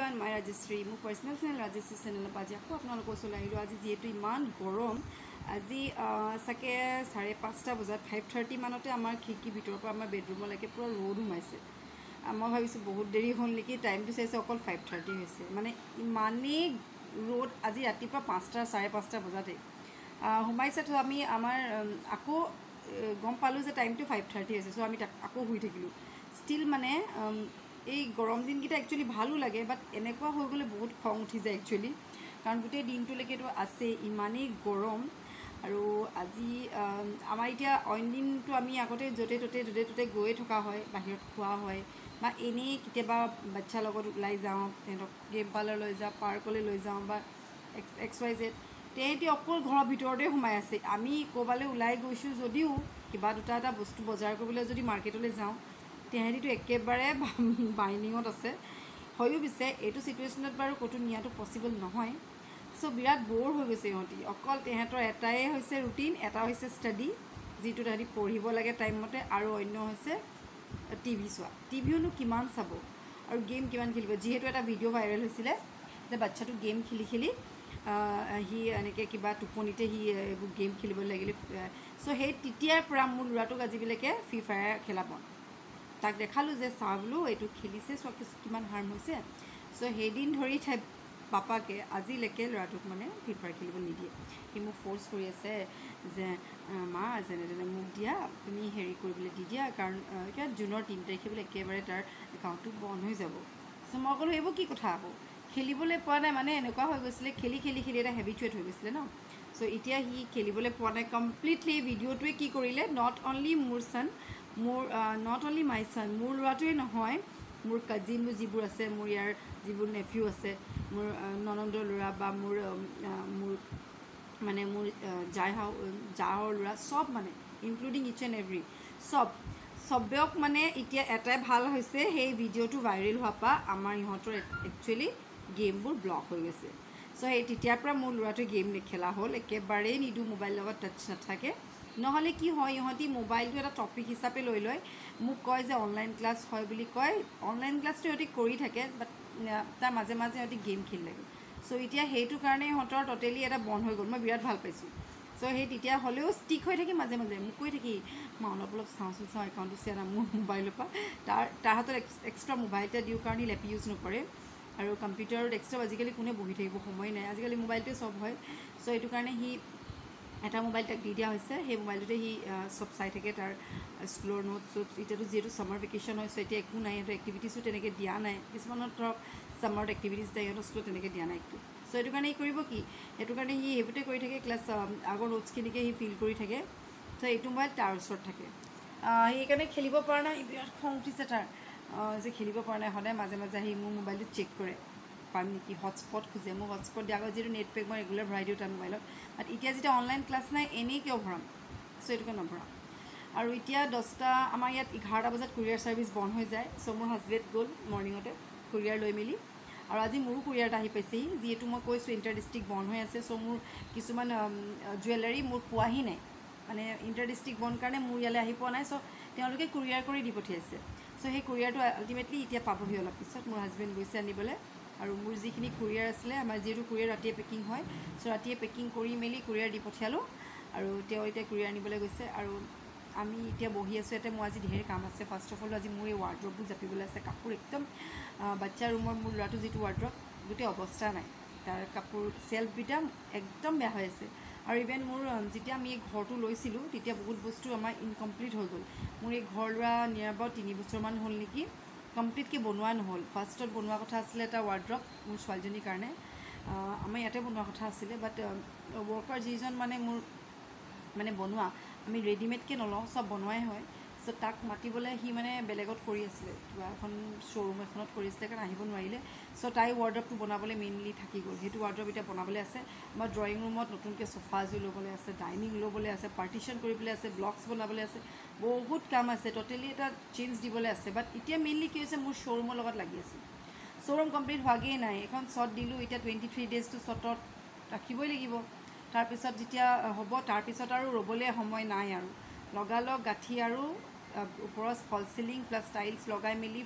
everyone, my Rajashree, my personal channel Rajashree channel paji akko apnalok osole ahilu aji jehetu iman gorom aji sake 5:30 bajat 5:30 manote amar khiki bitor pa amar bedroom lake pura road humaise মই ভাবিছো বহুত দেৰি হল নেকি টাইমটো চাইছে অকল 5:30 হৈছে মানে ইমানে road আজি ৰাতিপুৱা 5টা 5:30 বজাতে হুমাইছে তো আমি আমাৰ আকো গম পালো যে টাইমটো 5:30 হৈছে সো আমি আকো হুই থাকিলো স্টিল মানে এই গৰম দিনকিটা একচুয়ালি ভালো লাগে বাট এনেকুৱা হৈ গলে বহুত খং উঠি যায় একচুয়ালি কাৰণ গোটেই দিনটোলৈকে তো আছে ইমানেই গৰম আৰু আজি আমাৰ এতিয়া অইন দিনটো আমি আগতে জতে ততে গৈ থকা হয় বাহিৰত খোৱা হয় বা এনে কিতেবা বাচ্চা লগত ওলাই যাওঁ তেনক গেম পাৰ্লাৰ লৈ যাওঁ পাৰ্কলৈ লৈ যাওঁ বা XYZ তেহেঁতি অকল ঘৰৰ ভিতৰতে সোমাই আছে আমি ক'বালৈ ওলাই গৈছোঁ যদিও কিবা দুটা এটা বস্তু বজাৰ কৰিবলৈ যদি মাৰ্কেটলৈ যাওঁ তেহেঁতিটো একেবাৰে বাইনিঙত আছে হয়ো পিছে এইটো সিচুৱেশ্যনত বাৰু ক'তো নিয়াটো পচিবল নহয় সো বিৰাট বৰ হৈ গৈছে ইহঁতি অকল তেহেঁতৰ এটাই হৈছে ৰুটিন এটা হৈছে ষ্টাডি যিটো তাহাঁতি পঢ়িব লাগে টাইম মতে আৰু অন্য হৈছে টিভি চোৱা টিভিওনো কিমান চাব আৰু গেম কিমান খেলিব যিহেতু এটা ভিডিঅ' ভাইৰেল হৈছিলে যে বাচ্চাটো গেম খেলি খেলি হি এনেকৈ কিবা টোপনিতে হি এইবোৰ গেম খেলিব লাগিলে সো সেই তেতিয়াৰ পৰা মোৰ ল'ৰাটোক আজিলৈকে ফ্ৰী ফায়াৰ খেলাব তাক দেখালো যে চাহ বোলো এইটো খেলিছে চোৱা কিমান হাৰ্ম হৈছে সো সেইদিন ধৰি পাপাকে আজিলৈকে ল'ৰাটোক মানে ফ্ৰী ফায়াৰ খেলিব নিদিয়ে সি মোক ফ'ৰ্চ কৰি আছে যে মা যেনে তেনে মোক দিয়া তুমি হেৰি কৰিবলৈ দি দিয়া কাৰণ এতিয়া জুনৰ 3 তাৰিখে বোলে একেবাৰে তাৰ একাউণ্টটো বন্ধ হৈ যাব সো মই ক'লো এইবোৰ কি কথা আকৌ খেলিবলৈ পোৱা নাই মানে এনেকুৱা হৈ গৈছিলে খেলি এটা হেবিচুৱেট হৈ গৈছিলে ন সো এতিয়া সি খেলিবলৈ পোৱা নাই কমপ্লিটলি ভিডিঅ'টোৱে কি কৰিলে নট অনলি মোৰ ছান মোৰ নট অনলি মাই ছান মোৰ ল'ৰাটোৱে নহয় মোৰ কাজিনবোৰ যিবোৰ আছে মোৰ ইয়াৰ যিবোৰ নেফিউ আছে মোৰ ননন্দৰ ল'ৰা বা মোৰ মানে মোৰ জাহৰ ল'ৰা সব মানে ইনক্লুডিং ইচ এণ্ড এভৰি সবক মানে এতিয়া এটাই ভাল হৈছে সেই ভিডিঅ'টো ভাইৰেল হোৱাৰ পৰা আমাৰ ইহঁতৰ একচুৱেলি গেমবোৰ ব্লক হৈ গৈছে সো সেই তেতিয়াৰ পৰা মোৰ ল'ৰাটোৱে গেম নেখেলা হ'ল একেবাৰেই নিদিওঁ মোবাইল লগত টাচ নাথাকে নহ'লে কি হয় ইহঁতি মোবাইলটো এটা টপিক হিচাপে লৈ লয় মোক কয় যে অনলাইন ক্লাছ হয় বুলি কয় অনলাইন ক্লাছটো ইহঁতি কৰি থাকে বাট তাৰ মাজে মাজে ইহঁতি গেম খেলি লাগে সো এতিয়া সেইটো কাৰণে ইহঁতৰ টোটেলি এটা বন্ধ হৈ গ'ল মই বিৰাট ভাল পাইছোঁ সো সেই তেতিয়া হ'লেও ষ্টিক হৈ থাকি মাজে মাজে মোক কৈ থাকি মই অলপ চাওঁ একাউণ্টটো চেয়াৰ মোৰ মোবাইলৰ পৰা তাৰ হাতত এক্সট্ৰা মোবাইল এটা দিওঁ কাৰণে লেপি ইউজ নকৰে আৰু কম্পিউটাৰত এক্সট্ৰা আজিকালি কোনে বহি থাকিব সময় নাই আজিকালি মোবাইলটোৱে চব হয় সো এইটো কাৰণে সি এটা মোবাইল তাক দি দিয়া হৈছে সেই মোবাইলটোতে সি সব চাই থাকে তাৰ স্কুলৰ নোটছ এতিয়াতো যিহেতু ছামাৰ ভেকেশ্যন হৈছে এতিয়া একো নাই সিহঁতৰ এক্টিভিটিছো তেনেকৈ দিয়া নাই কিছুমানত ধৰক ছামাৰত এক্টিভিটিছ দিয়ে সিহঁতৰ স্কুলত তেনেকৈ দিয়া নাই একো সো এইটো কাৰণে সি কৰিব কি সেইটো কাৰণে সি সেইবোৰতে কৰি থাকে ক্লাছ আগৰ নোটছখিনিকে সি ফিল কৰি থাকে সো এইটো মোবাইল তাৰ ওচৰত থাকে সেইকাৰণে খেলিব পৰা নাই বিৰাট খং উঠিছে তাৰ যে খেলিব পৰা নাই সদায় মাজে মাজে আহি মোৰ মোবাইলটো চেক কৰে পাম নেকি হটস্পট খোজে মোক হটস্পট দিয়া আগত যিটো নেট পেক মই ৰেগুলাৰ ভৰাই দিওঁ তাৰ মোবাইলত বাট এতিয়া যেতিয়া অনলাইন ক্লাছ নাই এনেই কিয় ভৰাম সো এইটোকে নভৰাম আৰু এতিয়া 10টা আমাৰ ইয়াত 11টা বজাত কুৰিয়াৰ ছাৰ্ভিচ বন্ধ হৈ যায় সো মোৰ হাজবেণ্ড গ'ল মৰ্ণিঙতে কুৰিয়াৰ লৈ মেলি আৰু আজি মোৰো কুৰিয়াৰ এটা আহি পাইছেহি যিহেতু মই কৈছোঁ ইণ্টাৰ ডিষ্ট্ৰিক্ট বন্ধ হৈ আছে সো মোৰ কিছুমান জুৱেলাৰী মোৰ পোৱাহি নাই মানে ইণ্টাৰ ডিষ্ট্ৰিক্ট বন্ধ কাৰণে মোৰ ইয়ালৈ আহি পোৱা নাই সো তেওঁলোকে কুৰিয়াৰ কৰি দি পঠিয়াইছে সো সেই কুৰিয়াৰটো আল্টিমেটলি এতিয়া পাবহি অলপ পিছত মোৰ হাজবেণ্ড গৈছে আনিবলৈ আৰু মোৰ যিখিনি কুৰিয়াৰ আছিলে আমাৰ যিহেতু কুৰিয়াৰ ৰাতিয়ে পেকিং হয় সো ৰাতিয়ে পেকিং কৰি মেলি কুৰিয়াৰ দি পঠিয়ালোঁ আৰু তেওঁ এতিয়া কুৰিয়াৰ আনিবলৈ গৈছে আৰু আমি এতিয়া বহি আছোঁ ইয়াতে মোৰ আজি ঢেৰ কাম আছে ফাৰ্ষ্ট অফ অল আজি মোৰ এই ৱাৰ্ড্ৰববোৰ জাপিবলৈ আছে কাপোৰ একদম বাচ্চা ৰুমৰ মোৰ ল'ৰাটো যিটো ৱাৰ্ড্ৰব গোটেই অৱস্থা নাই তাৰ কাপোৰ চেল্ফকেইটা একদম বেয়া হৈ আছে আৰু ইভেন মোৰ যেতিয়া আমি এই ঘৰটো লৈছিলোঁ তেতিয়া বহুত বস্তু আমাৰ ইনকমপ্লিট হৈ গ'ল মোৰ এই ঘৰ লোৱা নিয়াৰ about 3 বছৰমান হ'ল নেকি কমপ্লিটকৈ বনোৱা নহ'ল ফাৰ্ষ্টত বনোৱা কথা আছিলে এটা ৱাৰ্ড্ৰব মোৰ ছোৱালীজনীৰ কাৰণে আমাৰ ইয়াতে বনোৱা কথা আছিলে বাট ৱৰ্কাৰ যিজন মানে মোৰ মানে বনোৱা আমি ৰেডিমেডকৈ নলওঁ চব বনোৱাই হয় সো তাক মাতিবলৈ সি মানে বেলেগত কৰি আছিলে কিবা এখন শ্ব'ৰুম এখনত কৰি আছিলে কাৰণ আহিব নোৱাৰিলে সো তাই ৱাৰ্ড্ৰবটো বনাবলৈ মেইনলি থাকি গ'ল সেইটো ৱাৰ্ড্ৰব এতিয়া বনাবলৈ আছে আমাৰ ড্ৰয়িং ৰুমত নতুনকৈ চোফা এযোৰ ল'বলৈ আছে ডাইনিং ল'বলৈ আছে পাৰ্টিশ্যন কৰিবলৈ আছে ব্লকছ বনাবলৈ আছে বহুত কাম আছে টোটেলি এটা চেঞ্জ দিবলৈ আছে বাট এতিয়া মেইনলি কি হৈছে মোৰ শ্ব'ৰুমৰ লগত লাগি আছে শ্ব'ৰুম কমপ্লিট হোৱাগেই নাই এখন শ্বট দিলোঁ এতিয়া 23 ডেজটো শ্বটত ৰাখিবই লাগিব তাৰপিছত যেতিয়া হ'ব তাৰপিছত আৰু ৰ'বলৈ সময় নাই আৰু লগালগ গাঁঠি আৰু ওপৰত ফল চিলিং প্লাছ টাইলছ লগাই মেলি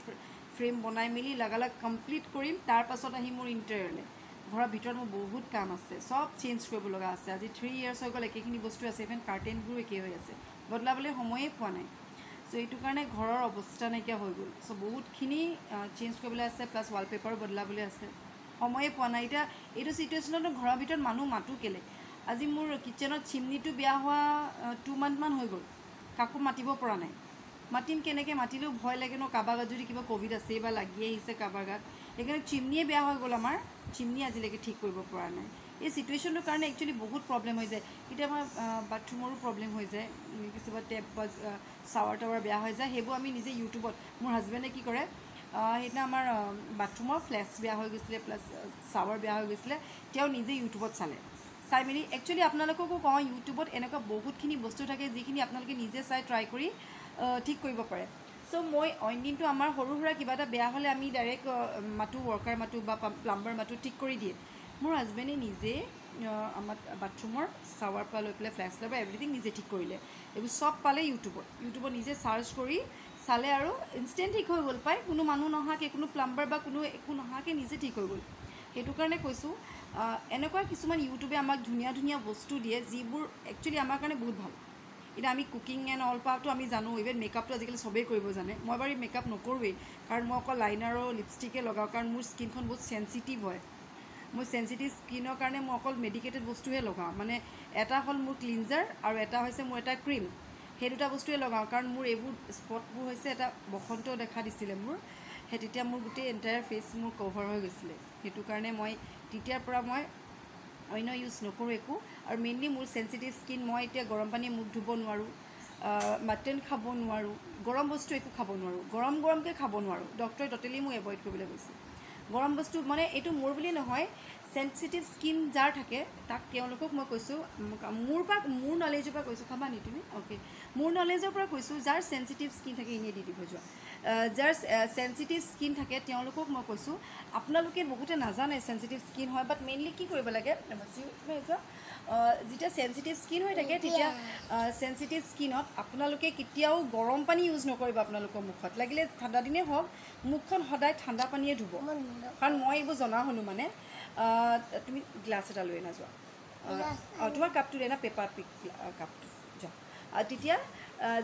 ফ্ৰেম বনাই মেলি লগালগ কমপ্লিট কৰিম তাৰ পাছত আহি মোৰ ইণ্টেৰিয়ৰলৈ ঘৰৰ ভিতৰত মোৰ বহুত কাম আছে চব চেঞ্জ কৰিব লগা আছে আজি 3 ইয়াৰ্ছ হৈ গ'ল একেখিনি বস্তু আছে ইভেন কাৰ্টেনবোৰো একেই হৈ আছে বদলাবলৈ সময়ে পোৱা নাই চ' এইটো কাৰণে ঘৰৰ অৱস্থা নাইকিয়া হৈ গ'ল চ' বহুতখিনি চেঞ্জ কৰিবলৈ আছে প্লাছ ৱালপেপাৰো বদলাবলৈ আছে সময়ে পোৱা নাই এতিয়া এইটো চিটুৱেশ্যনত ঘৰৰ ভিতৰত মানুহ মাতো কেলে আজি মোৰ কিটচেনত চিমনিটো বেয়া হোৱা 2 মান্থমান হৈ গ'ল কাকো মাতিব পৰা নাই মাতিম কেনেকৈ মাতিলেও ভয় লাগে ন কাৰোবাৰ গাত যদি কিবা ক'ভিড আছে বা লাগি আহিছে কাৰোবাৰ গাত সেইকাৰণে চিমনিয়ে বেয়া হৈ গ'ল আমাৰ চিমনি আজিলৈকে ঠিক কৰিব পৰা নাই এই চিটুৱেশ্যনটোৰ কাৰণে একচুৱেলি বহুত প্ৰব্লেম হৈ যায় কেতিয়াবা বাথৰুমৰো প্ৰব্লেম হৈ যায় কেতিয়াবা টেপ বা শ্বাৱাৰ টাৱাৰ বেয়া হৈ যায় সেইবোৰ আমি নিজে ইউটিউবত মোৰ হাজবেণ্ডে কি কৰে সেইদিনা আমাৰ বাথৰুমৰ ফ্লেছ বেয়া হৈ গৈছিলে প্লাছ শ্বাৱাৰ বেয়া হৈ গৈছিলে তেওঁ নিজে ইউটিউবত চাই মেলি একচুৱেলি আপোনালোককো কওঁ ইউটিউবত এনেকুৱা বহুতখিনি বস্তু থাকে যিখিনি আপোনালোকে নিজে চাই ট্ৰাই কৰি ঠিক কৰিব পাৰে চ' মই অইন দিনটো আমাৰ সৰু সুৰা কিবা এটা বেয়া হ'লে আমি ডাইৰেক্ট মাতো ৱৰ্কাৰ মাতো বা প্লাম্বাৰ মাতো ঠিক কৰি দিয়ে মোৰ হাজবেণ্ডে নিজে আমাৰ বাথৰুমৰ শ্বাৱাৰ পৰা লৈ পেলাই ফ্লেছ লৈ এভৰিথিং নিজে ঠিক কৰিলে এইবোৰ চব পালে ইউটিউবত নিজে চাৰ্চ কৰি চালে আৰু ইনষ্টেণ্ট ঠিক হৈ গ'ল পাই কোনো মানুহ নহাকৈ কোনো প্লাম্বাৰ বা কোনো একো নহাকৈ নিজে ঠিক হৈ গ'ল সেইটো কাৰণে কৈছোঁ এনেকুৱা কিছুমান ইউটিউবে আমাক ধুনীয়া ধুনীয়া বস্তু দিয়ে যিবোৰ একচুৱেলি আমাৰ কাৰণে বহুত ভাল এতিয়া আমি কুকিং এণ্ড অল পাটো আমি জানো ইভেন মেকআপটো আজিকালি চবেই কৰিব জানে মই বাৰু মেকআপ নকৰোঁৱেই কাৰণ মই অকল লাইনাৰ আৰু লিপষ্টিকে লগাওঁ কাৰণ মোৰ স্কিনখন বহুত চেঞ্চিটিভ হয় মই চেঞ্চিটিভ স্কিনৰ কাৰণে মই অকল মেডিকেটেড বস্তুহে লগাওঁ মানে এটা হ'ল মোৰ ক্লিনজাৰ আৰু এটা হৈছে মোৰ এটা ক্ৰীম সেই দুটা বস্তুৱে লগাওঁ কাৰণ মোৰ এইবোৰ স্পটবোৰ হৈছে এটা বসন্ত দেখা দিছিলে মোৰ সেই তেতিয়া মোৰ গোটেই এণ্টায়াৰ ফেচ মোৰ কভাৰ হৈ গৈছিলে সেইটো কাৰণে মই তেতিয়াৰ পৰা মই অন্য ইউজ নকৰোঁ একো আৰু মেইনলি মোৰ চেঞ্চিটিভ স্কিন মই এতিয়া গৰম পানীয়ে মুখ ধুব নোৱাৰোঁ মাটন খাব নোৱাৰোঁ গৰম বস্তু একো খাব নোৱাৰোঁ গৰমকৈ খাব নোৱাৰোঁ ডক্টৰে ট'টেলি মোক এভইড কৰিবলৈ কৈছে গৰম বস্তু মানে এইটো মোৰ বুলি নহয় চেঞ্চিটিভ স্কিন যাৰ থাকে তাক তেওঁলোকক মই কৈছোঁ মোৰ নলেজৰ পৰা কৈছোঁ খাবা নি তুমি অ'কে মোৰ নলেজৰ পৰা কৈছোঁ যাৰ চেঞ্চিটিভ স্কিন থাকে এনেই দি দিব যোৱা যাৰ চেঞ্চিটিভ স্কিন থাকে তেওঁলোকক মই কৈছোঁ আপোনালোকে বহুতে নাজানে চেঞ্চিটিভ স্কিন হয় বাট মেইনলি কি কৰিব লাগে যেতিয়া চেঞ্চিটিভ স্কিন হৈ থাকে তেতিয়া চেঞ্চিটিভ স্কিনত আপোনালোকে কেতিয়াও গৰম পানী ইউজ নকৰিব আপোনালোকৰ মুখত লাগিলে ঠাণ্ডা দিনেই হওক মুখখন সদায় ঠাণ্ডা পানীয়ে ধুব কাৰণ মই এইবোৰ জনা হ'লোঁ মানে তুমি গ্লাছ এটা লৈ নাযোৱা তোমাৰ কাপটো দে না পেপাৰ পিক কাপটো যোৱা তেতিয়া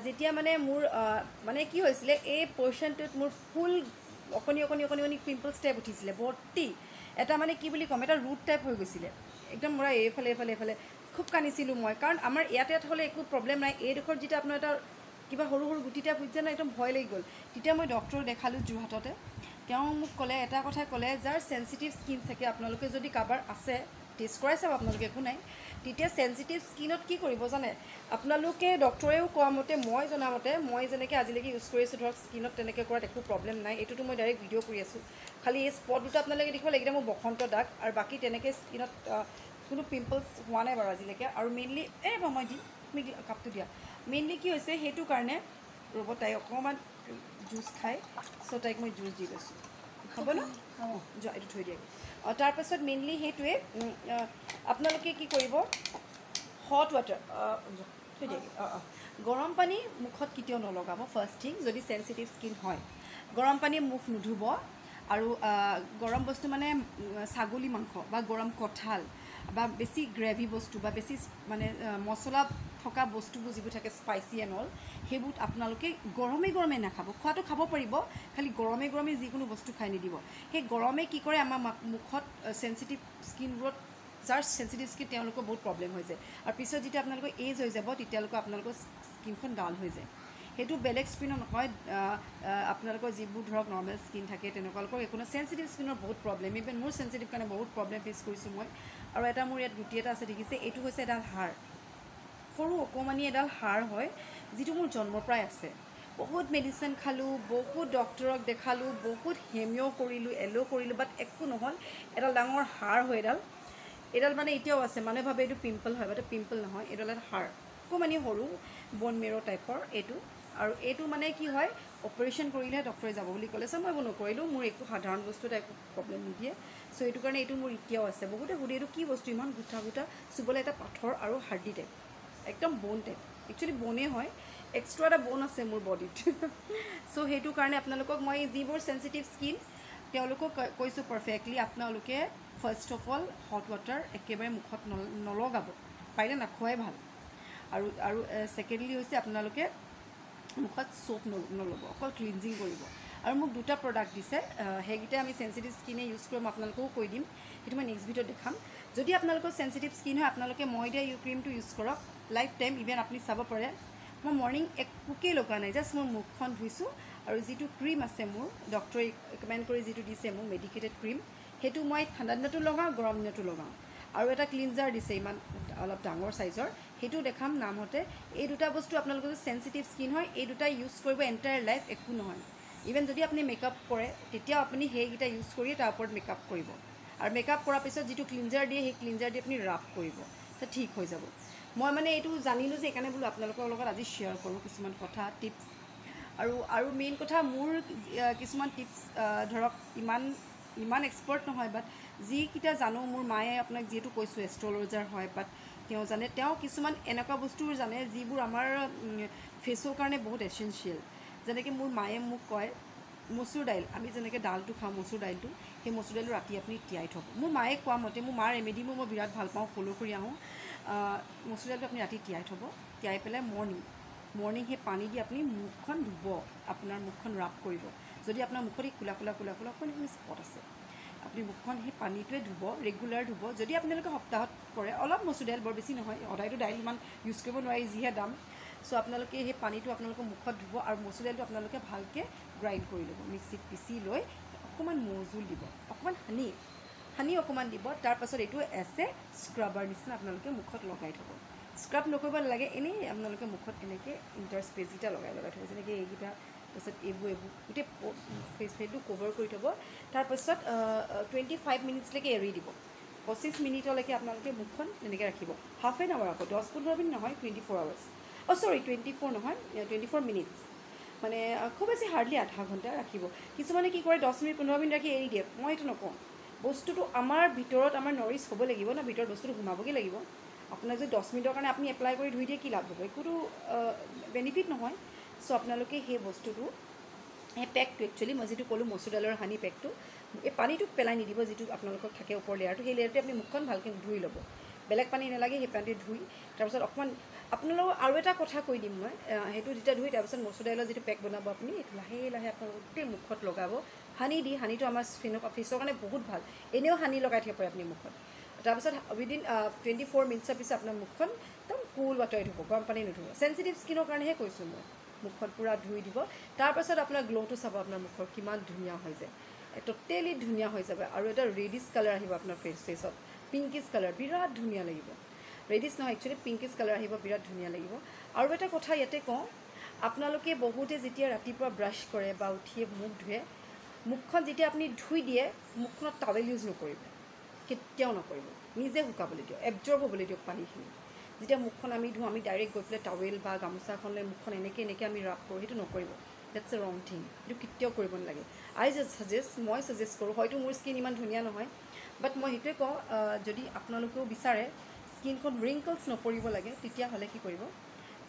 যেতিয়া মানে মোৰ মানে কি হৈছিলে এই পৰ্চনটোত মোৰ ফুল অকণি পিম্পলছ টাইপ উঠিছিলে ভৰ্তি এটা মানে কি বুলি ক'ম এটা ৰুট টাইপ হৈ গৈছিলে একদম মোৰ এইফালে খুব কান্দিছিলোঁ মই কাৰণ আমাৰ ইয়াত হ'লে একো প্ৰব্লেম নাই এইডোখৰত যেতিয়া আপোনাৰ এটা কিবা সৰু গুটি টাইপ উঠিছে না একদম ভয় লাগি গ'ল তেতিয়া মই ডক্টৰক দেখালোঁ যোৰহাটতে তেওঁ মোক ক'লে এটা কথাই ক'লে যাৰ চেঞ্চিটিভ স্কিন থাকে আপোনালোকে যদি কাৰোবাৰ আছে টেষ্ট কৰাই চাব আপোনালোকে একো নাই তেতিয়া চেঞ্চিটিভ স্কিনত কি কৰিব জানে আপোনালোকে ডক্টৰেও কোৱা মতে মই জনামতে মই যেনেকৈ আজিলৈকে ইউজ কৰি আছোঁ ধৰক স্কিনত তেনেকৈ কৰাত একো প্ৰব্লেম নাই এইটোতো মই ডাইৰেক্ট ভিডিঅ' কৰি আছোঁ খালি এই স্পট দুটা আপোনালোকে দেখিব লাগিব মোৰ বসন্ত দাগ আৰু বাকী তেনেকৈ স্কিনত কোনো পিম্পলছ হোৱা নাই বাৰু আজিলৈকে আৰু মেইনলি মই দিম তুমি কাপটো দিয়া মেইনলি কি হৈছে সেইটো কাৰণে ৰ'ব তাই অকণমান জুচ খাই চ' তাইক মই জুচ দি লৈছোঁ হ'ব ন যোৱা এইটো থৈ দিয়ক তাৰপাছত মেইনলি সেইটোৱে আপোনালোকে কি কৰিব হট ৱাটাৰ থৈ দিয়ক গৰম পানী মুখত কেতিয়াও নলগাব ফাৰ্ষ্ট থিং যদি চেঞ্চিটিভ স্কিন হয় গৰম পানীয়ে মুখ নুধুব আৰু গৰম বস্তু মানে ছাগলী মাংস বা গৰম কঁঠাল বা বেছি গ্ৰেভি বস্তু বা বেছি মানে মছলা থকা বস্তুবোৰ যিবোৰ থাকে স্পাইচি এণ্ড অল সেইবোৰ আপোনালোকে গৰমে নাখাব খোৱাটো খাব পাৰিব খালি গৰমে যিকোনো বস্তু খাই নিদিব সেই গৰমে কি কৰে আমাৰ মুখত চেঞ্চিটিভ স্কিনবোৰত যাৰ চেঞ্চিটিভ স্কিন তেওঁলোকৰ বহুত প্ৰব্লেম হৈ যায় আৰু পিছত যেতিয়া আপোনালোকৰ এজ হৈ যাব তেতিয়ালৈকে আপোনালোকৰ স্কিনখন ডাল হৈ যায় সেইটো বেলেগ স্কিনৰ নহয় আপোনালোকৰ যিবোৰ ধৰক নৰ্মেল স্কিন থাকে তেনেকুৱালোকৰ একো নহয় চেঞ্চিটিভ স্কিনৰ বহুত প্ৰব্লেম ইভেন মোৰ চেঞ্চিটিভ কাৰণে বহুত প্ৰব্লেম ফেচ কৰিছোঁ মই আৰু এটা মোৰ ইয়াত গুটি এটা আছে দেখিছে এইটো হৈছে এডাল হাড় সৰু অকণমানি এডাল হাড় হয় যিটো মোৰ জন্মৰ পৰাই আছে বহুত মেডিচিন খালোঁ বহুত ডক্টৰক দেখালোঁ বহুত হেমিঅ' কৰিলোঁ এল' কৰিলোঁ বাট একো নহ'ল এডাল ডাঙৰ হাড় হয় এডাল মানে এতিয়াও আছে মানুহে ভাবে এইটো পিম্পল হয় বাট পিম্পল নহয় এইডাল এটা হাড় অকণমানি সৰু বন মেৰ' টাইপৰ এইটো আৰু এইটো মানে কি হয় অপাৰেশ্যন কৰিলেহে ডক্টৰে যাব বুলি ক'লে চ' মই এইবোৰ নকৰিলোঁ মোৰ একো সাধাৰণ বস্তু এটা একো প্ৰব্লেম নিদিয়ে চ' এইটো কাৰণে এইটো মোৰ এতিয়াও আছে বহুতে সুধে এইটো কি বস্তু ইমান গুঠা চুবলৈ এটা পাথৰ আৰু হাৰ্ডি টাইপ একদম বন টাইপ একচুৱেলি বনেই হয় এক্সট্ৰা এটা বোন আছে মোৰ বডিত চ' সেইটো কাৰণে আপোনালোকক মই যিবোৰ চেঞ্চিটিভ স্কিন তেওঁলোকক কৈছোঁ পাৰফেক্টলি আপোনালোকে first of all hot water একেবাৰে মুখত নলগাব, পাৰিলে নাখোৱাই ভাল। আৰু ছেকেণ্ডলি হৈছে আপোনালোকে মুখত সোপ নল'ব, অকল ক্লিনজিং কৰিব। আৰু মোক দুটা প্ৰডাক্ট দিছে, সেইকেইটা আমি চেঞ্চিটিভ স্কিনে ইউজ কৰিম, আপোনালোকেও কৈ দিম, সেইটো মই নেক্সট ভিডিঅ'ত দেখাম। যদি আপোনালোকৰ চেঞ্চিটিভ স্কিন হয় আপোনালোকে মই দিয়া ক্ৰীমটো ইউজ কৰক লাইফ টাইম, ইভেন আপুনি চাব পাৰে মই মৰ্ণিং একোকেই লগা নাই, জাষ্ট মোৰ মুখখন ধুইছোঁ আৰু যিটো ক্ৰীম আছে মোৰ ডক্টৰে ৰিকমেণ্ড কৰি যিটো দিছে মোক মেডিকেটেড ক্ৰীম, সেইটো মই ঠাণ্ডা দিনতো লগাওঁ, গৰম দিনতো লগাওঁ। আৰু এটা ক্লিনজাৰ দিছে ইমান অলপ ডাঙৰ চাইজৰ, সেইটো দেখাম নামতে। এই দুটা বস্তু আপোনালোকৰ যদি চেঞ্চিটিভ স্কিন হয় এই দুটা ইউজ কৰিব এণ্টায়াৰ লাইফ, একো নহয়। ইভেন যদি আপুনি মেকআপ কৰে তেতিয়াও আপুনি সেইকেইটা ইউজ কৰিয়ে তাৰ ওপৰত মেকআপ কৰিব। আৰু মেকআপ কৰাৰ পিছত যিটো ক্লিনজাৰ দিয়ে সেই ক্লিনজাৰ দি আপুনি ৰাব কৰিব, তো ঠিক হৈ যাব। মই মানে এইটো জানিলোঁ যে সেইকাৰণে বোলো আপোনালোকৰ লগত আজি শ্বেয়াৰ কৰোঁ কিছুমান কথা টিপছ। আৰু মেইন কথা মোৰ কিছুমান টিপছ ধৰক ইমান এক্সপাৰ্ট নহয়, বাট যিকেইটা জানো, মোৰ মায়ে আপোনাক যিহেতু কৈছোঁ এষ্ট্ৰলজাৰ হয়, বাট তেওঁ জানে, তেওঁ কিছুমান এনেকুৱা বস্তুবোৰ জানে যিবোৰ আমাৰ ফেচৰ কাৰণে বহুত এচেঞ্চিয়েল। যেনেকৈ মোৰ মায়ে মোক কয় মচুৰ দাইল, আমি যেনেকৈ ডালটো খাওঁ মচুৰ দাইলটো, সেই মচুৰ দাইলটো ৰাতি আপুনি তিয়াই থ'ব। মোৰ মায়ে কোৱা মতে, মোৰ মাৰ ৰেমেডিবোৰ মই বিৰাট ভাল পাওঁ, ফ'ল' কৰি আহোঁ। মচুৰ দাইলটো আপুনি ৰাতি তিয়াই থ'ব, তিয়াই পেলাই মৰ্ণিং সেই পানী দি আপুনি মুখখন ধুব, আপোনাৰ মুখখন ৰাব কৰিব। যদি আপোনাৰ মুখত এই কোলা অকণমান স্পট আছে, আপুনি মুখখন সেই পানীটোৱে ধুব, ৰেগুলাৰ ধুব। যদি আপোনালোকে সপ্তাহত কৰে, অলপ মচুৰ দাইল, বৰ বেছি নহয়, সদায়তো দাইল ইমান ইউজ কৰিব নোৱাৰি যিহে দাম। চ' আপোনালোকে সেই পানীটো আপোনালোকৰ মুখত ধুব, আৰু মচুৰ দাইলটো আপোনালোকে ভালকৈ গ্ৰাইণ্ড কৰি ল'ব, মিক্সিত পিচি লৈ অকণমান মৌজোল দিব, অকণমান সানি অকণমান দিব। তাৰপাছত এইটো এছে স্ক্ৰাবাৰ নিচিনা আপোনালোকে মুখত লগাই থ'ব। স্ক্ৰাব নকৰিব নালাগে, এনেই আপোনালোকে মুখত এনেকৈ ইণ্টাৰস্পেচকেইটা লগাই থ'ব, যেনেকৈ এইকেইটা, তাৰপিছত এইবোৰ গোটেই ফেচটো কভাৰ কৰি থ'ব। তাৰপাছত 25 মিনিটছলৈকে এৰি দিব, 25 মিনিটলৈকে আপোনালোকে মুখখন এনেকৈ ৰাখিব, হাফ এন আৱাৰ আকৌ, 10-15 মিনিট নহয়, 24 আৱাৰ্ছ, 24 নহয়, 24 মিনিটছ, মানে খুব বেছি হাৰ্ডলি আধা ঘণ্টা ৰাখিব। কিছুমানে কি কৰে 10 মিনিট 15 মিনিট ৰাখি এৰি দিয়ে, মই এইটো নকওঁ। বস্তুটো আমাৰ ভিতৰত আমাৰ নৰিছ হ'ব লাগিব ন, ভিতৰত বস্তুটো সোমাবগৈ লাগিব। আপোনাক যদি 10 মিনিটৰ কাৰণে আপুনি এপ্লাই কৰি ধুই দিয়ে কি লাভ হ'ব, একোতো বেনিফিট নহয়। চ' আপোনালোকে সেই বস্তুটো, সেই পেকটো একচুৱেলি মই যিটো ক'লোঁ মচুৰ দাইলৰ হানি পেকটো, এই পানীটোত পেলাই নিদিব, যিটো আপোনালোকৰ থাকে ওপৰ লেয়াৰটো, সেই লেয়াৰটোৱে আপুনি মুখখন ভালকৈ ধুই ল'ব, বেলেগ পানী নালাগে, সেই পানীটো ধুই তাৰপিছত অকণমান আপোনালোকক আৰু এটা কথা কৈ দিম মই, সেইটো যেতিয়া ধুই তাৰপিছত মচুৰ দাইলৰ যিটো পেক বনাব আপুনি, এইটো লাহে লাহে আপোনাৰ গোটেই মুখত লগাব, হানিটো আমাৰ ফেচৰ কাৰণে বহুত ভাল, এনেও সানি লগাই থাকিব পাৰে আপুনি মুখত। তাৰপিছত উইদিন 24 মিনিটছৰ পিছত আপোনাৰ মুখখন একদম কুল ৱাটাৰে ধুব, গৰম পানী নুধুব। চেঞ্চিটিভ স্কিনৰ কাৰণেহে কৈছোঁ মই, মুখখন পূৰা ধুই দিব। তাৰপাছত আপোনাৰ গ্ল'টো চাব, আপোনাৰ মুখৰ কিমান ধুনীয়া হৈ যায়, ট'টেলি ধুনীয়া হৈ যাব। আৰু এটা ৰেডিছ কালাৰ আহিব আপোনাৰ ফেচত, পিংকিছ কালাৰ, বিৰাট ধুনীয়া লাগিব। ৰেডিছ নহয়, একচুৱেলি পিংকিছ কালাৰ আহিব, বিৰাট ধুনীয়া লাগিব। আৰু এটা কথা ইয়াতে কওঁ, আপোনালোকে বহুতে যেতিয়া ৰাতিপুৱা ব্ৰাছ কৰে বা উঠিয়ে মুখ ধুৱে, মুখখন যেতিয়া আপুনি ধুই দিয়ে, মুখখনত টাৱেল ইউজ নকৰিব, কেতিয়াও নকৰিব, নিজে শুকাবলৈ দিয়ক, এবজৰ্ব হ'বলৈ দিয়ক পানীখিনি। যেতিয়া মুখখন আমি ধুওঁ, আমি ডাইৰেক্ট গৈ পেলাই টাৱেল বা গামোচাখন লৈ মুখখন এনেকৈ আমি ৰাব কৰোঁ, সেইটো নকৰিব, ডেটছ এ ৰং থিং, সেইটো কেতিয়াও কৰিব নালাগে। মই ছাজেষ্ট কৰোঁ, হয়তো মোৰ স্কিন ইমান ধুনীয়া নহয়, বাট মই সেইটোৱে কওঁ, যদি আপোনালোকেও বিচাৰে স্কিনখন ৰিংকলছ নপৰিব লাগে, তেতিয়াহ'লে কি কৰিব,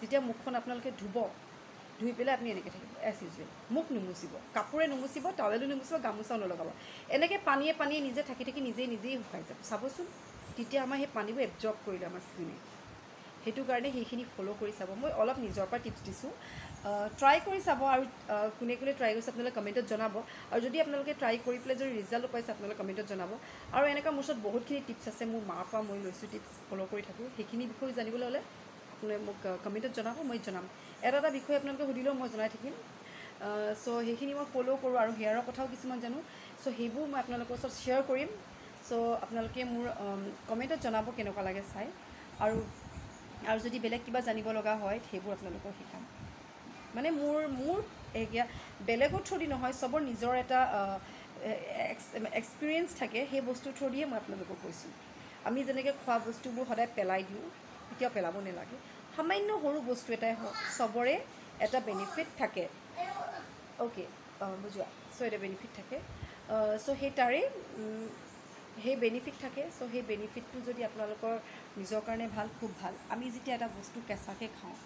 যেতিয়া মুখখন আপোনালোকে ধুই পেলাই আপুনি এনেকৈ থাকিব এজ ইউজুৱেল, মুখ নুমুচিব, কাপোৰে নুমুচিব, টাৱেলো নুমুচিব, গামোচাও নলগাব, এনেকৈ পানীয়ে নিজে থাকি নিজেই শুকাই যাব, চাবচোন। তেতিয়া আমাৰ সেই পানীবোৰ এবজৰ্ব কৰিলে আমাৰ স্কিনে, সেইটো কাৰণে সেইখিনি ফ'ল' কৰি চাব। মই অলপ নিজৰ পৰা টিপছ দিছোঁ, ট্ৰাই কৰি চাব। আৰু কোনে ট্ৰাই কৰিছে আপোনালোকে কমেণ্টত জনাব। আৰু যদি আপোনালোকে ট্ৰাই কৰি পেলাই যদি ৰিজাল্টো পাইছে আপোনালোকে কমেণ্টত জনাব। আৰু এনেকুৱা মোৰ ওচৰত বহুতখিনি টিপছ আছে, মোৰ মাৰ পৰা মই লৈছোঁ টিপছ, ফ'ল' কৰি থাকোঁ। সেইখিনি বিষয়ে জানিবলৈ হ'লে আপোনালোকে মোক কমেণ্টত জনাব, মই জনাম। এটা বিষয়ে আপোনালোকে সুধিলেও মই জনাই থাকিম। চ' সেইখিনি মই ফ'ল' কৰোঁ, আৰু হেয়াৰৰ কথাও কিছুমান জানো, চ' সেইবোৰ মই আপোনালোকৰ ওচৰত শ্বেয়াৰ কৰিম। চ' আপোনালোকে মোৰ কমেণ্টত জনাব কেনেকুৱা লাগে চাই। আৰু যদি বেলেগ কিবা জানিব লগা হয় সেইবোৰ আপোনালোকক শিকাম। মানে মোৰ এতিয়া বেলেগৰ থ্ৰু দি নহয়, চবৰ নিজৰ এটা এক্সপিৰিয়েঞ্চ থাকে, সেই বস্তুৰ থ্ৰু দিয়ে মই আপোনালোকক কৈছোঁ। আমি যেনেকৈ খোৱা বস্তুবোৰ সদায় পেলাই দিওঁ, কেতিয়াও পেলাব নালাগে। সামান্য সৰু বস্তু এটাই হওক, চবৰে এটা বেনিফিট থাকে, অ'কে, বুজোৱা। চ' এটা বেনিফিট থাকে, চ' সেই বেনিফিট থাকে। চ' সেই বেনিফিটটো যদি আপোনালোকৰ নিজৰ কাৰণে ভাল, খুব ভাল। আমি যেতিয়া এটা বস্তু কেঁচাকৈ খাওঁ,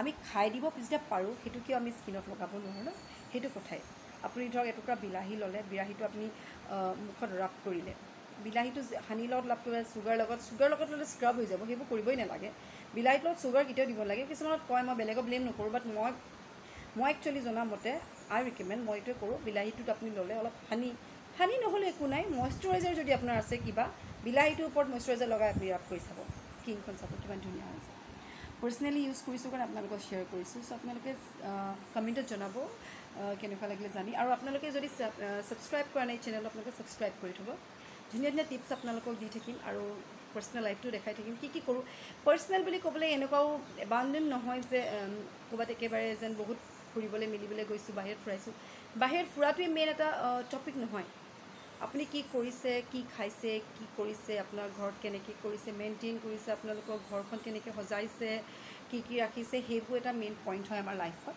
আমি খাই দিব যেতিয়া পাৰোঁ সেইটো কিয় আমি স্কিনত লগাব নোৱাৰোঁ ন সেইটো কথাই আপুনি ধৰক এটুকুৰা বিলাহী ল'লে বিলাহীটো আপুনি মুখত ৰাব কৰিলে বিলাহীটো হানিৰ লগত লাভ কৰিলে চুগাৰ লগত ল'লে স্ক্ৰাব হৈ যাব সেইবোৰ কৰিবই নালাগে বিলাহীৰ লগত চুগাৰ কেতিয়াও দিব নালাগে কিছুমানত কয় মই বেলেগক ব্লেম নকৰোঁ বাট মই একচুৱেলি জনামতে আই ৰিকমেণ্ড মই এইটোৱে কৰোঁ বিলাহীটোত আপুনি ল'লে অলপ হানি নহ'লে একো নাই মইশ্চাৰাইজাৰ যদি আপোনাৰ আছে কিবা বিলাহীটোৰ ওপৰত মইশ্চাৰাইজাৰ লগাই আপুনি ৰাব কৰি চাব স্কিনখন চাব কিমান ধুনীয়া হৈছে পাৰ্চনেলি ইউজ কৰিছোঁ কাৰণে আপোনালোকক শ্বেয়াৰ কৰিছোঁ চ' আপোনালোকে কমেণ্টত জনাব কেনেকুৱা লাগিলে জানি আৰু আপোনালোকে যদি ছাবস্ক্ৰাইব কৰা নাই চেনেলত আপোনালোকে ছাবস্ক্ৰাইব কৰি থ'ব ধুনীয়া ধুনীয়া টিপছ আপোনালোকক দি থাকিম আৰু পাৰ্চনেল লাইফটো দেখাই থাকিম কি কৰোঁ পাৰ্চনেল বুলি ক'বলৈ এনেকুৱাও এবাউণ্ডেণ্ট নহয় যে ক'ৰবাত একেবাৰে যেন বহুত ফুৰিবলৈ মেলিবলৈ গৈছোঁ বাহিৰত ফুৰাইছোঁ বাহিৰত ফুৰাটোৱে মেইন এটা টপিক নহয় আপুনি কি কৰিছে কি খাইছে কি কৰিছে আপোনাৰ ঘৰত কেনেকৈ কৰিছে মেইনটেইন কৰিছে আপোনালোকৰ ঘৰখন কেনেকৈ সজাইছে কি ৰাখিছে সেইবোৰ এটা মেইন পইণ্ট হয় আমাৰ লাইফত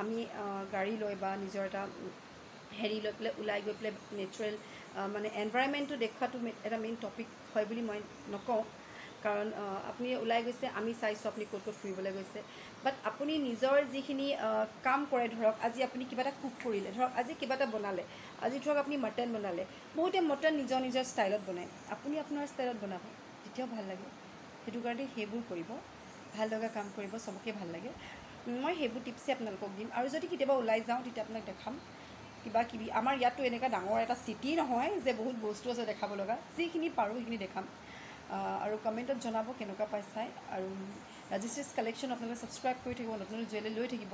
আমি গাড়ী লৈ বা নিজৰ এটা হেৰি লৈ পেলাই ওলাই গৈ পেলাই নেচাৰেল মানে এনভাইৰনমেণ্টটো দেখুৱাটো এটা মেইন টপিক হয় বুলি মই নকওঁ কাৰণ আপুনি ওলাই গৈছে আমি চাইছোঁ আপুনি ক'ত ফুৰিবলৈ গৈছে বাট আপুনি নিজৰ যিখিনি কাম কৰে ধৰক আজি আপুনি কিবা এটা কুক কৰিলে ধৰক আজি কিবা এটা বনালে আজি ধৰক আপুনি মটন বনালে বহুতে মটন নিজৰ ষ্টাইলত বনায় আপুনি আপোনাৰ ষ্টাইলত বনাব তেতিয়াও ভাল লাগে সেইটো কাৰণে সেইবোৰ কৰিব ভাল লগা কাম কৰিব চবকে ভাল লাগে মই সেইবোৰ টিপছেই আপোনালোকক দিম আৰু যদি কেতিয়াবা ওলাই যাওঁ তেতিয়া আপোনাক দেখাম কিবা কিবি আমাৰ ইয়াততো এনেকুৱা ডাঙৰ এটা চিটি নহয় যে বহুত বস্তু আছে দেখাব লগা যিখিনি পাৰোঁ সেইখিনি দেখাম আৰু কমেণ্টত জনাব কেনেকুৱা পাই চাই আৰু ৰাজেশ্ৰীজ কালেকশ্যন আপোনালোকে ছাবস্ক্ৰাইব কৰি থাকিব নতুন জুৱেলাৰী লৈ থাকিব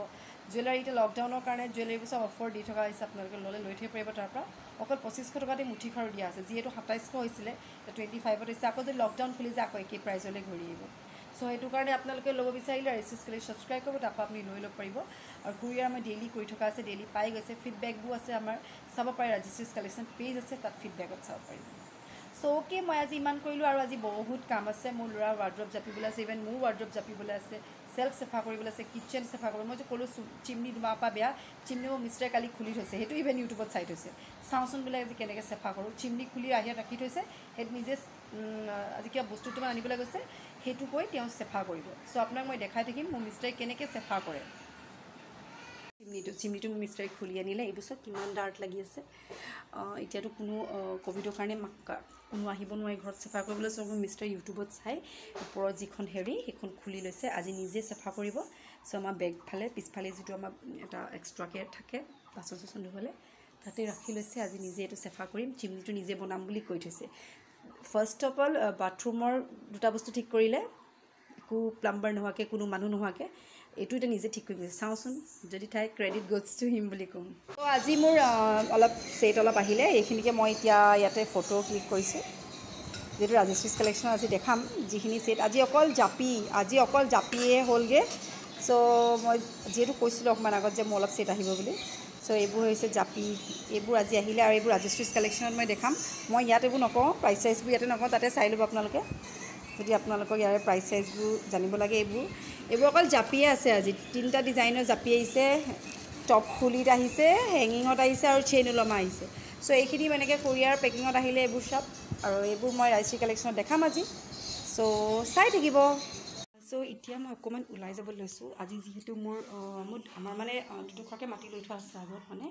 জুৱেলাৰী এতিয়া লকডাউনৰ কাৰণে জুৱেলাৰীবোৰ চব অফাৰ দি থকা হৈছে আপোনালোকে ল'লে লৈ থাকিব পাৰিব তাৰপৰা অকল 2500 টকাতে মুঠি খাৰু দিয়া আছে যিহেতু 2700 হৈছিলে 25ত হৈছে আকৌ যদি লকডাউন খুলি যায় আকৌ একেই প্ৰাইজলৈ ঘূৰি আহিব চ' সেইটো কাৰণে আপোনালোকে ল'ব বিচাৰিলে ৰাজেশ্ৰীজ কালেকশ্যন ছাবস্ক্ৰাইব কৰিব তাৰপৰা আপুনি লৈ ল'ব পাৰিব আৰু কুৰিয়াৰ আমাৰ ডেইলি কৰি থকা আছে ডেইলি পাই গৈছে ফিডবেকবোৰ আছে আমাৰ চাব পাৰে ৰাজেশ্ৰীজ কালেকশ্যন পেজ আছে তাত ফিডবেকত চাব পাৰিব চ' অ'কে মই আজি ইমান কৰিলোঁ আৰু আজি বহুত কাম আছে মোৰ ল'ৰাৰ ৱাৰ্ড্ৰপ জাপিবলৈ আছে ইভেন মোৰ ৱাৰ্ড্ৰপ জাপিবলৈ আছে চেল্ফ চাফা কৰিবলৈ আছে কিটচেন চাফা কৰিব মই যে ক'লোঁ চিমনি তোমাৰ পৰা বেয়া চিমনিও মিষ্টাৰে কালি খুলি থৈছে সেইটো ইভেন ইউটিউবত চাই থৈছে চাওঁচোন বোলে আজি কেনেকৈ চাফা কৰোঁ চিমনি খুলি আহিয়াত ৰাখি থৈছে সেইটো নিজে আজি কিবা বস্তু তোমাৰ আনিবলৈ গৈছে সেইটো কৈ তেওঁ চাফা কৰিব চ' আপোনাক মই দেখাই থাকিম মোৰ মিষ্টাৰে কেনেকৈ চাফা কৰে চিমনিটো মিষ্টাৰে খুলি আনিলে এইবোৰ চব কিমান ডাৰ্ট লাগি আছে এতিয়াতো কোনো ক'ভিডৰ কাৰণে কোনো আহিব নোৱাৰি ঘৰত চাফা কৰিবলৈ চব মিষ্টাৰ ইউটিউবত চাই ওপৰত যিখন হেৰি সেইখন খুলি লৈছে আজি নিজে চাফা কৰিব চ' আমাৰ বেগফালে পিছফালে যিটো আমাৰ এটা এক্সট্ৰাকৈ থাকে বাচন চাচন ধুবলৈ তাতে ৰাখি লৈছে আজি নিজে এইটো চাফা কৰিম চিমনিটো নিজে বনাম বুলি কৈ থৈছে ফাৰ্ষ্ট অফ অল বাথৰুমৰ দুটা বস্তু ঠিক কৰিলে একো প্লাম্বাৰ নোহোৱাকৈ কোনো মানুহ নোহোৱাকৈ এইটো এতিয়া নিজে ঠিক কৰি গৈছে চাওঁচোন যদি তাই ক্ৰেডিট গ'জ টু হিম বুলি ক'ম ত' আজি মোৰ অলপ ছেট অলপ আহিলে এইখিনিকে মই এতিয়া ইয়াতে ফটো ক্লিক কৰিছোঁ যিহেতু ৰাজেশ্ৰীজ কালেকশ্যন আজি দেখাম যিখিনি ছেট আজি অকল জাপিয়ে হ'লগৈ চ' মই যিহেতু কৈছিলোঁ অকণমান আগত যে মোৰ অলপ ছেট আহিব বুলি চ' এইবোৰ হৈছে জাপি এইবোৰ আজি আহিলে আৰু এইবোৰ ৰাজেশ্ৰীজ কালেকশ্যনত মই দেখাম মই ইয়াত এইবোৰ নকওঁ প্ৰাইচ চাইজবোৰ ইয়াতে নকওঁ তাতে চাই ল'ব আপোনালোকে যদি আপোনালোকক ইয়াৰে প্ৰাইচ চাইজবোৰ জানিব লাগে এইবোৰ অকল জাপিয়ে আছে আজি 3টা ডিজাইনৰ জাপি আহিছে টপ ফুলিত আহিছে হেঙিঙত আহিছে আৰু চেইন ওলমা আহিছে চ' এইখিনি এনেকৈ কুৰিয়াৰ পেকিঙত আহিলে এইবোৰ চব আৰু এইবোৰ মই ৰাজেশ্ৰী কালেকশ্যনত দেখাম আজি চ' চাই থাকিব চ' এতিয়া মই অকণমান ওলাই যাব লৈছোঁ আজি যিহেতু আমাৰ মানে দুটুকুৰাকৈ মাটি লৈ থোৱা আছে আগত মানে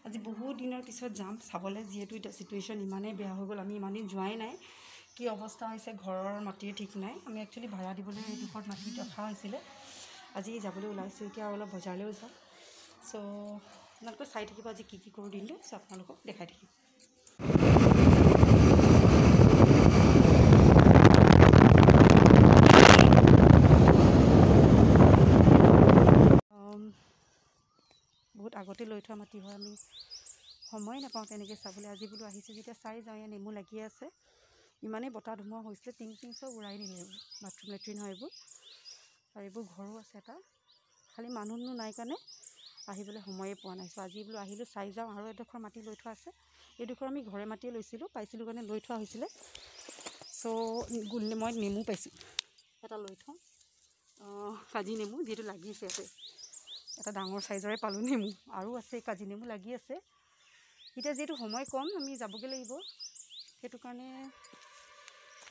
আজি বহুত দিনৰ পিছত যাম চাবলৈ যিহেতু এতিয়া চিটুৱেশ্যন ইমানেই বেয়া হৈ গ'ল আমি ইমান দিন যোৱাই নাই কি অৱস্থা হৈছে ঘৰৰ মাটিৰ ঠিক নাই আমি একচুৱেলি ভাড়া দিবলৈ এইডোখৰত মাটি ৰখা হৈছিলে আজি যাবলৈ ওলাইছোঁ এতিয়া অলপ বজাৰলৈও যাম চ' আপোনালোকে চাই থাকিব আজি কি কৰোঁ দিনটো চ' আপোনালোকক দেখাই থাকিম বহুত আগতে লৈ থোৱা মাটি হয় আমি সময় নাপাওঁ তেনেকৈ চাবলৈ আজি বোলো আহিছোঁ যেতিয়া চাই যাওঁ ইয়াত নেমু লাগি আছে ইমানেই বতাহ ধুমুহা হৈছিলে টিং চব উৰাই নিলে এইবোৰ বাথৰুম লেট্ৰিন হয় এইবোৰ আৰু এইবোৰ ঘৰো আছে এটা খালি মানুহ নাই কাৰণে আহিবলৈ সময়ে পোৱা নাই চ' আজি বোলো আহিলোঁ চাই যাওঁ আৰু এডোখৰ মাটি লৈ থোৱা আছে এইডোখৰ আমি ঘৰে মাটিয়ে পাইছিলোঁ কাৰণে লৈ থোৱা হৈছিলে চ' মই নেমু পাইছোঁ এটা লৈ থওঁ কাজি নেমু যিহেতু লাগিছে ইয়াতে এটা ডাঙৰ চাইজৰে পালোঁ নেমু আৰু আছে কাজি নেমু লাগি আছে এতিয়া যিহেতু সময় কম আমি যাবগৈ লাগিব সেইটো কাৰণে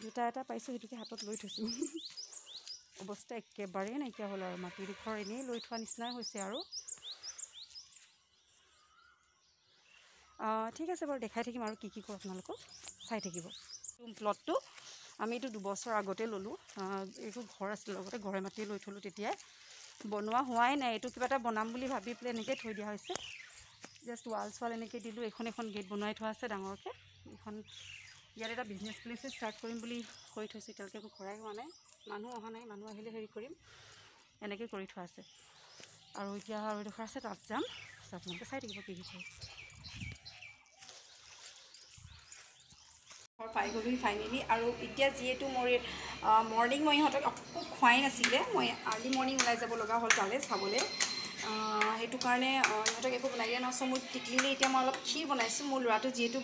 দুটা এটা পাইছোঁ সেইটোকে হাতত লৈ থৈছোঁ অৱস্থা একেবাৰেই নাইকিয়া হ'ল আৰু মাটিডোখৰ এনেই লৈ থোৱা নিচিনাই হৈছে আৰু ঠিক আছে বাৰু দেখাই থাকিম আৰু কি কৰোঁ আপোনালোকক চাই থাকিব প্লটটো আমি এইটো 2 বছৰ আগতে ল'লোঁ এইটো ঘৰ আছিল লগতে ঘৰে মাটিয়ে লৈ থ'লোঁ তেতিয়াই বনোৱা হোৱাই নাই এইটো কিবা এটা বনাম বুলি ভাবি পেলাই এনেকৈ থৈ দিয়া হৈছে জাষ্ট ৱাল এনেকৈ দিলোঁ এখন গেট বনাই থোৱা আছে ডাঙৰকৈ এখন ইয়াত এটা বিজনেছ প্লেছে ষ্টাৰ্ট কৰিম বুলি কৈ থৈছোঁ এতিয়ালৈকে একো কৰাই হোৱা নাই মানুহ অহা নাই মানুহ আহিলে হেৰি কৰিম এনেকৈ কৰি থোৱা আছে আৰু এতিয়া আৰু এডোখৰ আছে তাত যাম আপোনালোকে চাই থাকিব কি হয় পাই গ'লোঁ ফাইনেলি আৰু এতিয়া যিহেতু মোৰ মৰ্ণিং মই ইহঁতক একো খোৱাই নাছিলে মই আৰ্লি মৰ্ণিং ওলাই যাব লগা হ'ল তালৈ চাবলৈ সেইটো কাৰণে ইহঁতক একো বনাই দিয়া নহয় মই টিকলিলে এতিয়া মই অলপ ক্ষীৰ বনাইছোঁ মোৰ ল'ৰাটো যিহেতু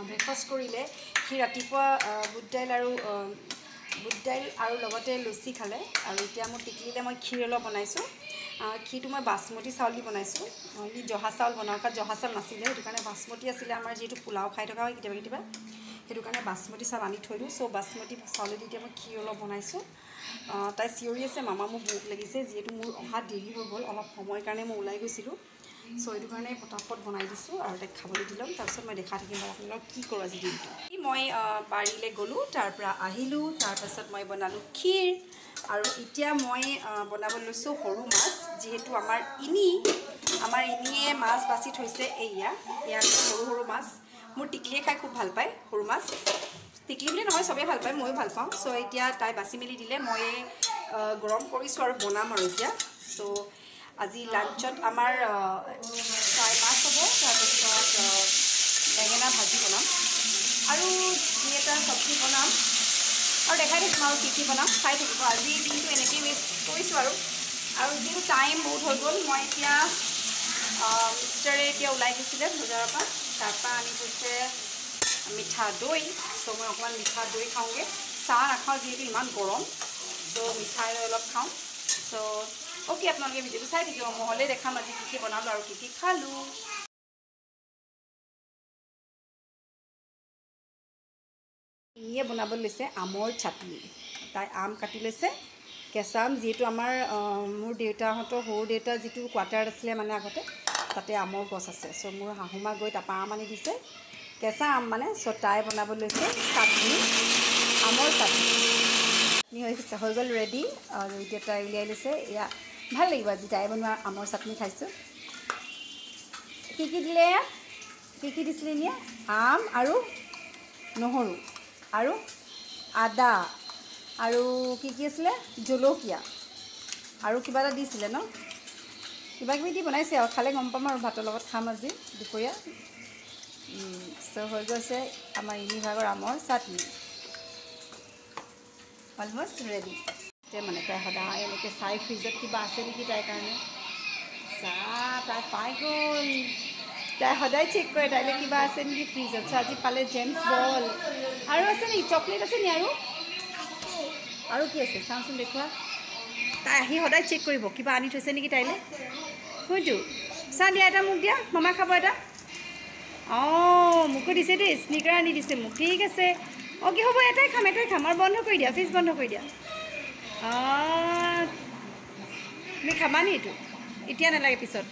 ব্ৰেকফাষ্ট কৰিলে সি ৰাতিপুৱা বুট দাইল আৰু লগতে লুচি খালে আৰু এতিয়া মোৰ টিকলিলে মই ক্ষীৰ অলপ বনাইছোঁ ক্ষীৰটো মই বাসমতি চাউল দি বনাইছোঁ মই জহা চাউল বনাওঁ কাৰণ জহা চাউল নাছিলে সেইটো কাৰণে বাসমতি আছিলে আমাৰ যিহেতু পোলাও খাই থকা হয় কেতিয়াবা সেইটো কাৰণে বাসমতি চাউল আনি থৈ দিওঁ বাসমতি চাউলেদি এতিয়া মই ক্ষীৰ অলপ বনাইছোঁ তাই চিঞৰি আছে মামা মোৰ ভোক লাগিছে যিহেতু মোৰ অহা দেৰি হৈ গ'ল অলপ সময়ৰ কাৰণে মই ওলাই গৈছিলোঁ সেইটো কাৰণে পটাপট বনাই দিছোঁ আৰু তাইক খাবলৈ দি ল'ম তাৰপিছত মই দেখাই থাকিম বাৰু আপোনালোকক কি কৰোঁ আজি দিনটো মই বাৰীলৈ গ'লোঁ তাৰপৰা আহিলোঁ তাৰপাছত মই বনালোঁ ক্ষীৰ আৰু এতিয়া মই বনাব লৈছোঁ সৰু মাছ যিহেতু আমাৰ ইনিয়ে মাছ বাছি থৈছে এয়া সৰু মাছ মোৰ টিকলিয়ে খাই খুব ভাল পায় সৰু মাছ টিকলি বুলি নহয় চবেই ভাল পায় ময়ো ভাল পাওঁ এতিয়া তাই বাছি মেলি দিলে মই গৰম কৰিছোঁ আৰু বনাম আৰু এতিয়া আজি লাঞ্চত আমাৰ ফ্ৰাই মাছ হ'ব তাৰপিছত বেঙেনা ভাজি বনাম আৰু দুই এটা চব্জি বনাম আৰু দেখাই থাকিম আৰু কি বনাম চাই থাকিব আজি দিনটো এনেকৈয়ে ৱেষ্ট কৰিছোঁ আৰু যিহেতু টাইম বহুত হৈ গ'ল মই এতিয়া মিষ্টাৰে এতিয়া ওলাই গৈছিলে বজাৰৰ পৰা তাৰপৰা আনি থৈছে মিঠা দৈ মই অকণমান মিঠা দৈ খাওঁগৈ চাহ নাখাওঁ যিহেতু ইমান গৰম মিঠাই অলপ খাওঁ অ'কে আপোনালোকে ভিডিঅ'টো চাই থাকিব মহলে দেখাম আজি কি বনালোঁ আৰু কি খালোঁ ইয়ে বনাব লৈছে আমৰ চাটনি তাই আম কাটি লৈছে কেঁচা আম যিহেতু আমাৰ মোৰ দেউতাহঁতৰ সৰু দেউতা যিটো কোৱাৰ্টাৰত আছিলে মানে আগতে তাতে আমৰ গছ আছে মোৰ শাহুমা গৈ তাৰপৰা আম আনি দিছে কেঁচা আম মানে তাই বনাব লৈছে চাটনি আমৰ চাটনি হৈ গ'ল ৰেডি আৰু এতিয়া তাই উলিয়াই লৈছে এয়া ভাল লাগিব আজি তাই বনোৱা আমৰ চাটনি খাইছোঁ কি দিলে কি দিছিলে এনে আম আৰু নহৰু আৰু আদা আৰু কি আছিলে জলকীয়া আৰু কিবা এটা দিছিলে ন কিবাকিবি দি বনাইছে আৰু খালে গম পাম আৰু ভাতৰ লগত খাম আজি দুপৰীয়া হৈ গৈছে আমাৰ ইনিভাগৰ আমৰ চাটনি অলমষ্ট ৰেডি এতিয়া মানে তাই সদায় এনেকৈ চাই ফ্ৰিজত কিবা আছে নেকি তাইৰ কাৰণে তাই পাই গ'ল তাই সদায় চেক কৰে তাইলৈ কিবা আছে নেকি ফ্ৰিজত আজি পালে জেমছ বল আৰু আছে নেকি চকলেট আছে নেকি আৰু কি আছে চাওঁচোন দেখুওৱা তাই আহি সদায় চেক কৰিব কিবা আনি থৈছে নেকি তাইলৈ কোনটো চাহ দিয়া এটা মোক দিয়া মামা খাব এটা মোকো দিছে দেই স্নিকাৰ আনি দিছে মোক ঠিক আছে অ'কে হ'ব এটাই খাম আৰু বন্ধ কৰি দিয়া ফ্ৰিজ বন্ধ কৰি দিয়া তুমি খাবা নি এইটো এতিয়া নালাগে পিছত